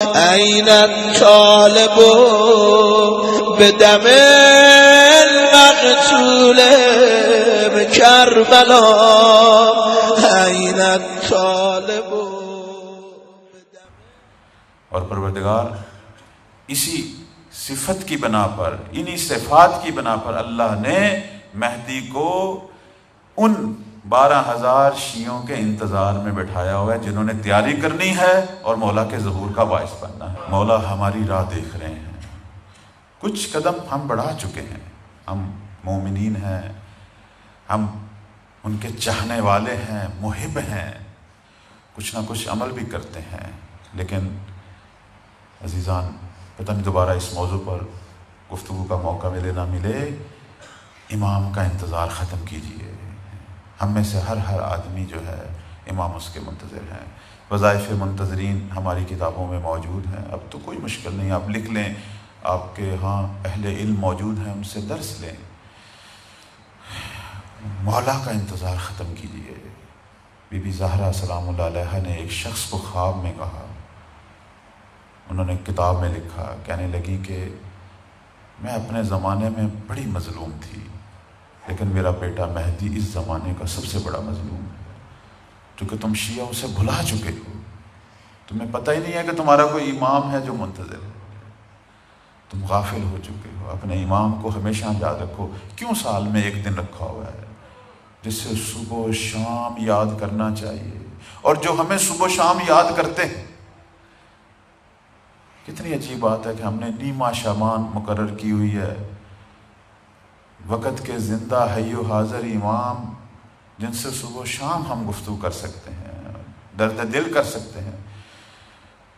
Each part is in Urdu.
أين الطالب بدم المقتول بكربلا أين الطالب. اور پروردگار اسی صفت کی بنا پر، انہی صفات کی بنا پر اللہ نے مہدی کو ان 12,000 شیعوں کے انتظار میں بٹھایا ہوا ہے جنہوں نے تیاری کرنی ہے اور مولا کے ظہور کا باعث بننا ہے. مولا ہماری راہ دیکھ رہے ہیں، کچھ قدم ہم بڑھا چکے ہیں، ہم مومنین ہیں، ہم ان کے چاہنے والے ہیں، محب ہیں، کچھ نہ کچھ عمل بھی کرتے ہیں. لیکن عزیزان، پتہ نہیں دوبارہ اس موضوع پر گفتگو کا موقع ملے نہ ملے، امام کا انتظار ختم کیجئے. ہم میں سے ہر آدمی جو ہے امام اس کے منتظر ہیں. وظائف منتظرین ہماری کتابوں میں موجود ہیں. اب تو کوئی مشکل نہیں، آپ لکھ لیں، آپ کے ہاں اہل علم موجود ہیں، ان سے درس لیں. مولا کا انتظار ختم کیجئے. بی بی زہرا سلام اللہ علیہا نے ایک شخص کو خواب میں کہا، انہوں نے کتاب میں لکھا، کہنے لگی کہ میں اپنے زمانے میں بڑی مظلوم تھی، لیکن میرا بیٹا مہدی اس زمانے کا سب سے بڑا مظلوم ہے. کیونکہ تم شیعہ اسے بھلا چکے ہو، تمہیں پتہ ہی نہیں ہے کہ تمہارا کوئی امام ہے جو منتظر ہے. تم غافل ہو چکے ہو. اپنے امام کو ہمیشہ یاد رکھو. کیوں سال میں ایک دن رکھا ہوا ہے جس سے صبح و شام یاد کرنا چاہیے؟ اور جو ہمیں صبح و شام یاد کرتے ہیں، کتنی عجیب بات ہے کہ ہم نے نیما شامان مقرر کی ہوئی ہے، وقت کے زندہ حی و حاضر امام جن سے صبح و شام ہم گفتگو کر سکتے ہیں، درد دل کر سکتے ہیں.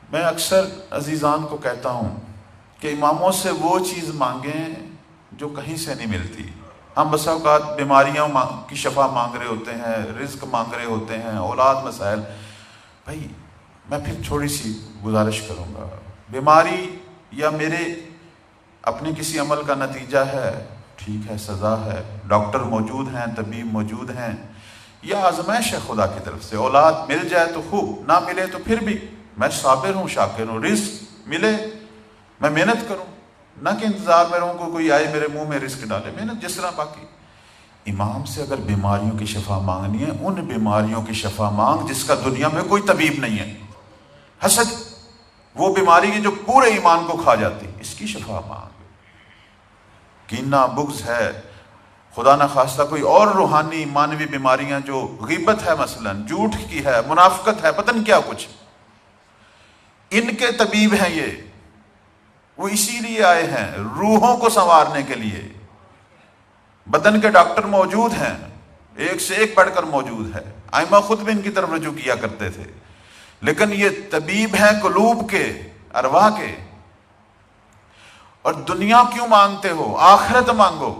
میں اکثر عزیزان کو کہتا ہوں کہ اماموں سے وہ چیز مانگیں جو کہیں سے نہیں ملتی. ہم بسا اوقات بیماریوں کی شفا مانگ رہے ہوتے ہیں، رزق مانگ رہے ہوتے ہیں، اولاد مسائل. بھائی میں پھر تھوڑی سی گزارش کروں گا، بیماری یا میرے اپنے کسی عمل کا نتیجہ ہے، ٹھیک ہے، سزا ہے، ڈاکٹر موجود ہیں، طبیب موجود ہیں، یا آزمائش ہے خدا کی طرف سے. اولاد مل جائے تو خوب، نہ ملے تو پھر بھی میں صابر ہوں، شاکر ہوں. رزق ملے میں محنت کروں، نہ کہ انتظار میں رہوں کوئی آئے میرے منہ میں رزق ڈالے. محنت جس طرح باقی. امام سے اگر بیماریوں کی شفا مانگنی ہے، ان بیماریوں کی شفا مانگ جس کا دنیا میں کوئی طبیب نہیں ہے. حسد، وہ بیماری ہے جو پورے ایمان کو کھا جاتی، اس کی شفا مانگ. کینہ، بغض ہے، خدا نہ خواستہ کوئی اور روحانی مانوی بیماریاں جو غیبت ہے، مثلا جھوٹ کی ہے، منافقت ہے، پتہ نہیں کیا کچھ، ان کے طبیب ہیں یہ. وہ اسی لیے آئے ہیں، روحوں کو سنوارنے کے لیے. بدن کے ڈاکٹر موجود ہیں، ایک سے ایک بڑھ کر موجود ہے. ائمہ خود بھی ان کی طرف رجوع کیا کرتے تھے. لیکن یہ طبیب ہیں قلوب کے، ارواح کے. اور دنیا کیوں مانگتے ہو؟ آخرت مانگو.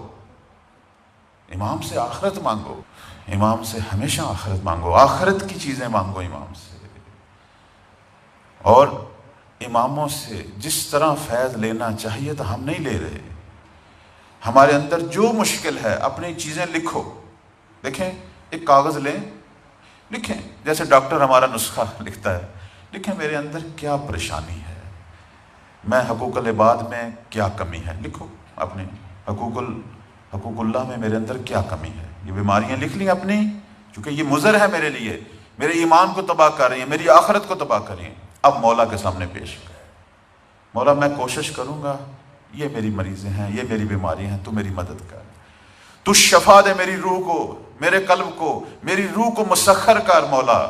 امام سے آخرت مانگو، امام سے ہمیشہ آخرت مانگو، آخرت کی چیزیں مانگو امام سے. اور اماموں سے جس طرح فیض لینا چاہیے تو ہم نہیں لے رہے. ہمارے اندر جو مشکل ہے اپنی چیزیں لکھو. دیکھیں، ایک کاغذ لیں، لکھیں جیسے ڈاکٹر ہمارا نسخہ لکھتا ہے. لکھیں میرے اندر کیا پریشانی ہے، میں حقوق العباد میں کیا کمی ہے. لکھو اپنے حقوق اللہ میں میرے اندر کیا کمی ہے. یہ بیماریاں لکھ لیں اپنی، کیونکہ یہ مضر ہے میرے لیے، میرے ایمان کو تباہ کر رہی ہیں، میری آخرت کو تباہ کر رہی ہیں. اب مولا کے سامنے پیش کر. مولا میں کوشش کروں گا، یہ میری مریضیں ہیں، یہ میری بیماریاں ہیں، تو میری مدد کر. تو شفا دے میری روح کو، میرے قلب کو، میری روح کو مسخر کر. مولا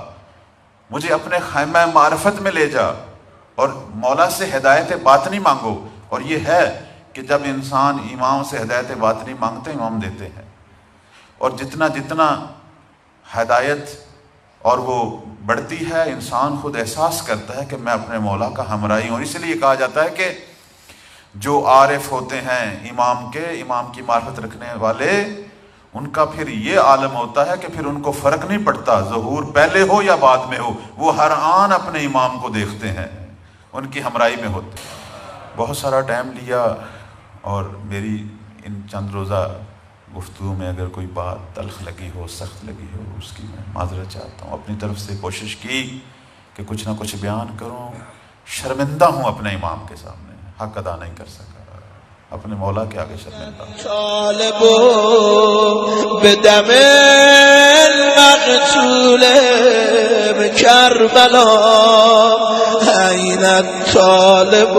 مجھے اپنے خیمہ معرفت میں لے جا. اور مولا سے ہدایت باطنی مانگو. اور یہ ہے کہ جب انسان امام سے ہدایت باطنی مانگتے ہیں، امام دیتے ہیں. اور جتنا جتنا ہدایت اور وہ بڑھتی ہے، انسان خود احساس کرتا ہے کہ میں اپنے مولا کا ہمراہی ہوں. اس لیے کہا جاتا ہے کہ جو عارف ہوتے ہیں امام کے، امام کی معرفت رکھنے والے، ان کا پھر یہ عالم ہوتا ہے کہ پھر ان کو فرق نہیں پڑتا ظہور پہلے ہو یا بعد میں ہو، وہ ہر آن اپنے امام کو دیکھتے ہیں، ان کی ہمراہی میں ہوتے ہیں. بہت سارا ٹائم لیا، اور میری ان چند روزہ گفتگو میں اگر کوئی بات تلخ لگی ہو، سخت لگی ہو، اس کی میں معذرت چاہتا ہوں. اپنی طرف سے کوشش کی کہ کچھ نہ کچھ بیان کروں. شرمندہ ہوں اپنے امام کے سامنے، حق ادا نہیں کر سکا، اپنے مولا کے آگے شرمندہ ہوں. طالب بدم المقتول بكربلا أين الطالب